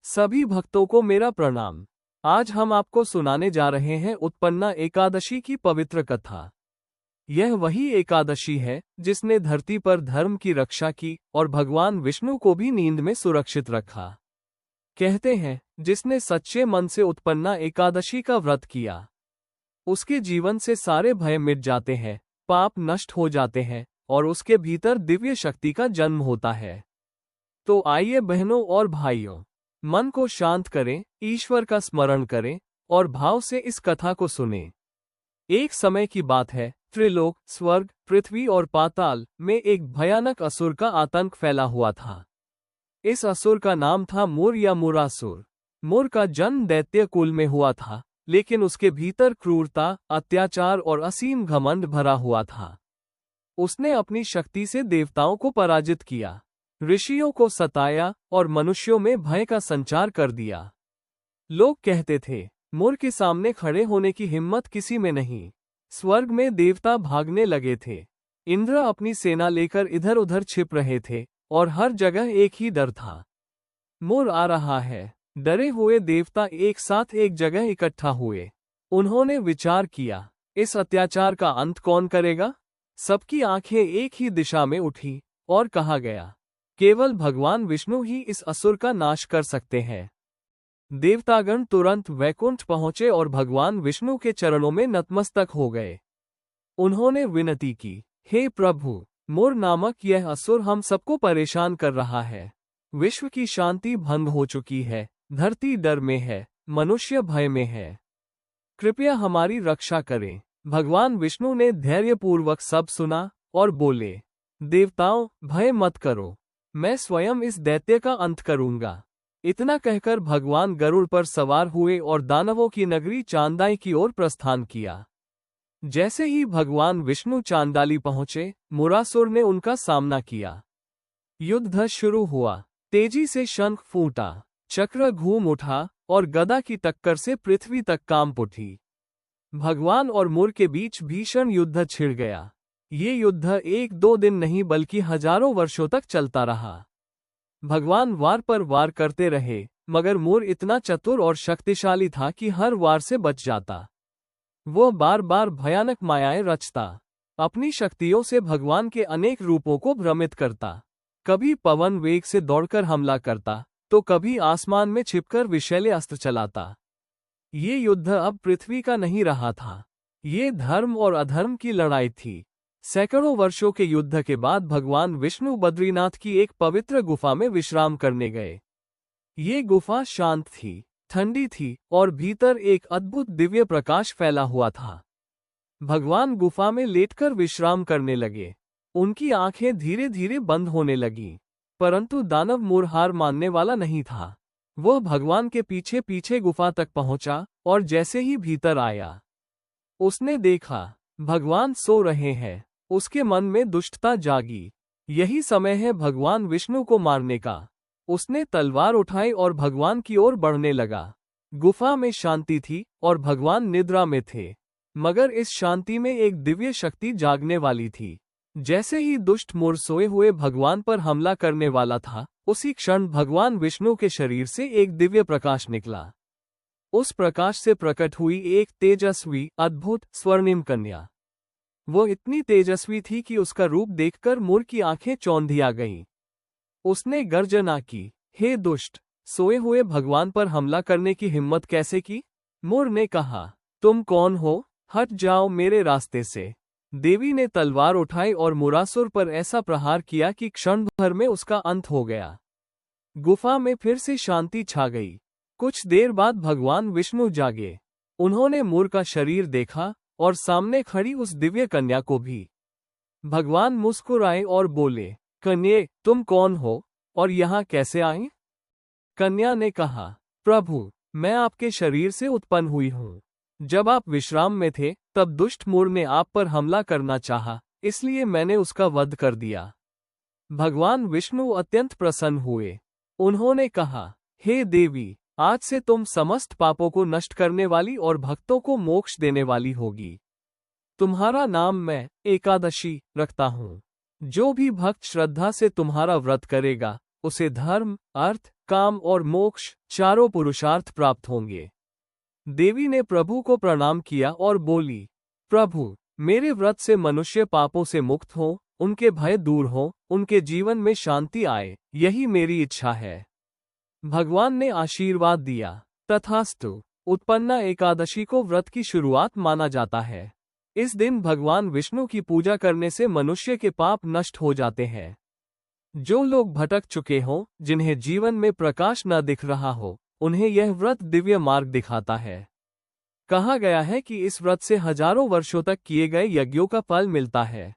सभी भक्तों को मेरा प्रणाम। आज हम आपको सुनाने जा रहे हैं उत्पन्ना एकादशी की पवित्र कथा। यह वही एकादशी है जिसने धरती पर धर्म की रक्षा की और भगवान विष्णु को भी नींद में सुरक्षित रखा। कहते हैं, जिसने सच्चे मन से उत्पन्ना एकादशी का व्रत किया, उसके जीवन से सारे भय मिट जाते हैं, पाप नष्ट हो जाते हैं और उसके भीतर दिव्य शक्ति का जन्म होता है। तो आइए बहनों और भाइयों, मन को शांत करें, ईश्वर का स्मरण करें और भाव से इस कथा को सुनें। एक समय की बात है, त्रिलोक, स्वर्ग, पृथ्वी और पाताल में एक भयानक असुर का आतंक फैला हुआ था। इस असुर का नाम था मुर या मुरासुर। मुर का जन्म दैत्य कुल में हुआ था, लेकिन उसके भीतर क्रूरता, अत्याचार और असीम घमंड भरा हुआ था। उसने अपनी शक्ति से देवताओं को पराजित किया, ऋषियों को सताया और मनुष्यों में भय का संचार कर दिया। लोग कहते थे, मुर के सामने खड़े होने की हिम्मत किसी में नहीं। स्वर्ग में देवता भागने लगे थे। इंद्र अपनी सेना लेकर इधर उधर छिप रहे थे और हर जगह एक ही डर था, मुर आ रहा है। डरे हुए देवता एक साथ एक जगह इकट्ठा हुए। उन्होंने विचार किया, इस अत्याचार का अंत कौन करेगा? सबकी आंखें एक ही दिशा में उठी और कहा गया, केवल भगवान विष्णु ही इस असुर का नाश कर सकते हैं। देवतागण तुरंत वैकुंठ पहुंचे और भगवान विष्णु के चरणों में नतमस्तक हो गए। उन्होंने विनती की, हे प्रभु, मुर नामक यह असुर हम सबको परेशान कर रहा है। विश्व की शांति भंग हो चुकी है, धरती डर में है, मनुष्य भय में है। कृपया हमारी रक्षा करें। भगवान विष्णु ने धैर्यपूर्वक सब सुना और बोले, देवताओं, भय मत करो, मैं स्वयं इस दैत्य का अंत करूंगा। इतना कहकर भगवान गरुड़ पर सवार हुए और दानवों की नगरी चांदाई की ओर प्रस्थान किया। जैसे ही भगवान विष्णु चांदाली पहुंचे, मुरासुर ने उनका सामना किया। युद्ध शुरू हुआ। तेजी से शंख फूटा, चक्र घूम उठा और गदा की टक्कर से पृथ्वी तक कांप उठी। भगवान और मुर के बीच भीषण युद्ध छिड़ गया। ये युद्ध एक दो दिन नहीं बल्कि हजारों वर्षों तक चलता रहा। भगवान वार पर वार करते रहे, मगर मुर इतना चतुर और शक्तिशाली था कि हर वार से बच जाता। वह बार बार भयानक मायाएं रचता, अपनी शक्तियों से भगवान के अनेक रूपों को भ्रमित करता। कभी पवन वेग से दौड़कर हमला करता, तो कभी आसमान में छिपकर विषैले अस्त्र चलाता। ये युद्ध अब पृथ्वी का नहीं रहा था, ये धर्म और अधर्म की लड़ाई थी। सैकड़ों वर्षों के युद्ध के बाद भगवान विष्णु बद्रीनाथ की एक पवित्र गुफा में विश्राम करने गए। ये गुफा शांत थी, ठंडी थी और भीतर एक अद्भुत दिव्य प्रकाश फैला हुआ था। भगवान गुफा में लेटकर विश्राम करने लगे। उनकी आंखें धीरे धीरे बंद होने लगीं, परंतु दानव मुर हार मानने वाला नहीं था। वह भगवान के पीछे पीछे गुफा तक पहुंचा और जैसे ही भीतर आया, उसने देखा भगवान सो रहे हैं। उसके मन में दुष्टता जागी। यही समय है भगवान विष्णु को मारने का। उसने तलवार उठाई और भगवान की ओर बढ़ने लगा। गुफा में शांति थी और भगवान निद्रा में थे, मगर इस शांति में एक दिव्य शक्ति जागने वाली थी। जैसे ही दुष्ट मुर सोए हुए भगवान पर हमला करने वाला था, उसी क्षण भगवान विष्णु के शरीर से एक दिव्य प्रकाश निकला। उस प्रकाश से प्रकट हुई एक तेजस्वी, अद्भुत, स्वर्णिम कन्या। वो इतनी तेजस्वी थी कि उसका रूप देखकर मुर की आंखें चौंधिया गईं। उसने गर्जना की, हे दुष्ट, सोए हुए भगवान पर हमला करने की हिम्मत कैसे की? मुर ने कहा, तुम कौन हो? हट जाओ मेरे रास्ते से। देवी ने तलवार उठाई और मुरासुर पर ऐसा प्रहार किया कि क्षण भर में उसका अंत हो गया। गुफा में फिर से शांति छा गई। कुछ देर बाद भगवान विष्णु जागे। उन्होंने मुर का शरीर देखा और सामने खड़ी उस दिव्य कन्या को भी। भगवान मुस्कुराए और बोले, कन्ये, तुम कौन हो और यहाँ कैसे आई? कन्या ने कहा, प्रभु, मैं आपके शरीर से उत्पन्न हुई हूँ। जब आप विश्राम में थे, तब दुष्ट मुर ने आप पर हमला करना चाहा, इसलिए मैंने उसका वध कर दिया। भगवान विष्णु अत्यंत प्रसन्न हुए। उन्होंने कहा, हे देवी, आज से तुम समस्त पापों को नष्ट करने वाली और भक्तों को मोक्ष देने वाली होगी। तुम्हारा नाम मैं एकादशी रखता हूँ। जो भी भक्त श्रद्धा से तुम्हारा व्रत करेगा, उसे धर्म, अर्थ, काम और मोक्ष चारों पुरुषार्थ प्राप्त होंगे। देवी ने प्रभु को प्रणाम किया और बोली, प्रभु, मेरे व्रत से मनुष्य पापों से मुक्त हो, उनके भय दूर हो, उनके जीवन में शांति आए, यही मेरी इच्छा है। भगवान ने आशीर्वाद दिया। तथास्तु। उत्पन्ना एकादशी को व्रत की शुरुआत माना जाता है। इस दिन भगवान विष्णु की पूजा करने से मनुष्य के पाप नष्ट हो जाते हैं। जो लोग भटक चुके हों, जिन्हें जीवन में प्रकाश न दिख रहा हो, उन्हें यह व्रत दिव्य मार्ग दिखाता है। कहा गया है कि इस व्रत से हजारों वर्षों तक किए गए यज्ञों का फल मिलता है।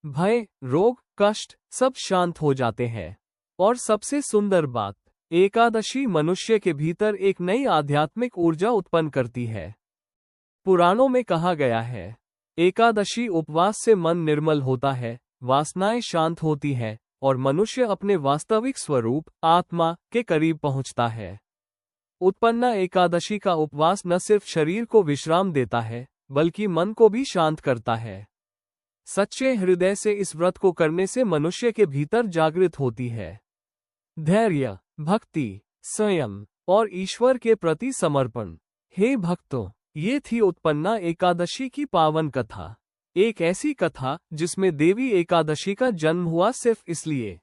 भय, रोग, कष्ट सब शांत हो जाते हैं। और सबसे सुंदर बात, एकादशी मनुष्य के भीतर एक नई आध्यात्मिक ऊर्जा उत्पन्न करती है। पुराणों में कहा गया है, एकादशी उपवास से मन निर्मल होता है, वासनाएं शांत होती है और मनुष्य अपने वास्तविक स्वरूप आत्मा के करीब पहुंचता है। उत्पन्ना एकादशी का उपवास न सिर्फ शरीर को विश्राम देता है, बल्कि मन को भी शांत करता है। सच्चे हृदय से इस व्रत को करने से मनुष्य के भीतर जागृत होती है धैर्य, भक्ति, संयम और ईश्वर के प्रति समर्पण। हे भक्तों, ये थी उत्पन्ना एकादशी की पावन कथा। एक ऐसी कथा जिसमें देवी एकादशी का जन्म हुआ सिर्फ इसलिए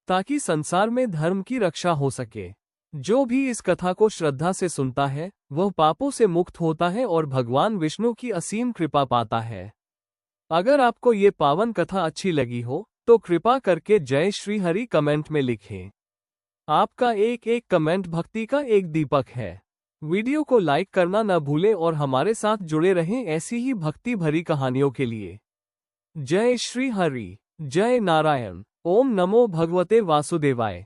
ताकि संसार में धर्म की रक्षा हो सके। जो भी इस कथा को श्रद्धा से सुनता है, वह पापों से मुक्त होता है और भगवान विष्णु की असीम कृपा पाता है। अगर आपको ये पावन कथा अच्छी लगी हो, तो कृपा करके जय श्री हरि कमेंट में लिखें। आपका एक एक कमेंट भक्ति का एक दीपक है। वीडियो को लाइक करना न भूलें और हमारे साथ जुड़े रहें ऐसी ही भक्ति भरी कहानियों के लिए। जय श्री हरि, जय नारायण, ओम नमो भगवते वासुदेवाय।